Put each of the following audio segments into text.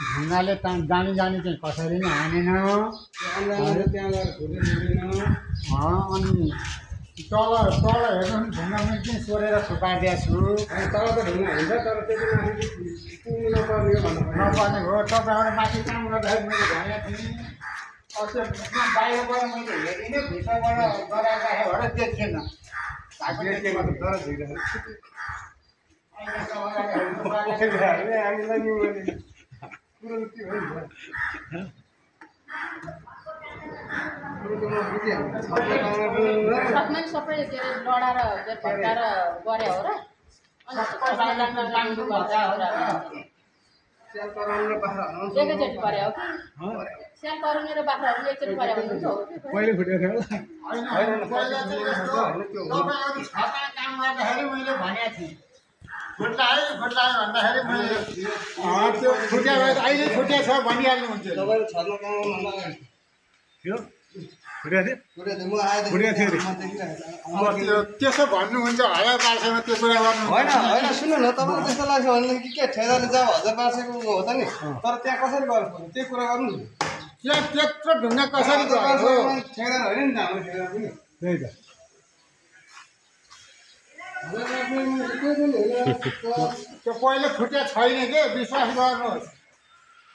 ढुङ्गाले जानी जानी चाहिँ कसरी नै हानेन अनि तल तल हेर्नु ढुङ्गामा चाहिँ सोरेर थुपाइदिएको छु तल त ढुङ्गा हुन्छ तर त्यति माथि पुग्नु नपर्ने हो तपाईँबाट माथि काम गर्दाखेरि मैले भनेको थिएँ त्यो बाहिरबाट मैले हेरिनँ भित्रबाट गराइराखेबाट देखेन सबै लडाएर फर्काएर गरे हो र एकैचोटि परे हो कि स्याल कराउने र बाख्राहरू एकचोटि परे भने हुन्छ पहिले फुटेको थियो मैले भनेको थिएँ फुट्लायो भन्दाखेरि मैले त्यो फुट्या भए अहिले फुट्या छ भनिहाल्नुहुन्छ त्यसो भन्नुहुन्छ 1000-1200 त्यो कुरा गर्नु होइन होइन सुन्नु न तपाईँलाई त्यस्तो लाग्छ भने के ठेलाले जाऊ 1000-1200 को हो त नि तर त्यहाँ कसरी गर्नु त्यो कुरा गर्नु त्यहाँ त्यत्रो ढुङ्गा कसरी गर्नु ठेला होइन नि त हाम्रो ठेला पनि त्यही त त्यो पहिले फुट्या छैन के विश्वास गर्नुहोस्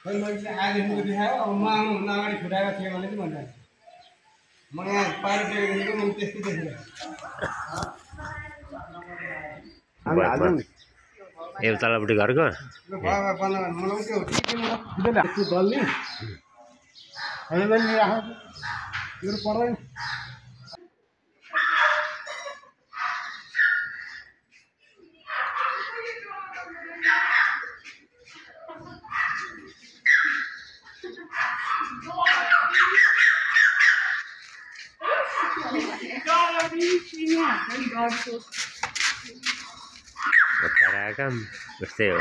मैले चाहिँ आजदेखिको देखायो अब म आउनुभन्दा अगाडि फुटाएको थिएँ भने चाहिँ भन्दा म यहाँ पारी दिएको मैले त्यस्तो देखेँ एउटा तलपट्टि घरको मलाई के हो दल्ने होइन पनि राखेको यो पर्दैन काम त्यस्तै हो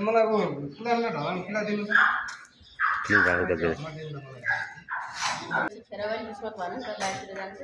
मलाई अब खुलामा ढल खुला दिनु खेर पनि विश्वास भन्नु त बाहिरतिर जान्छ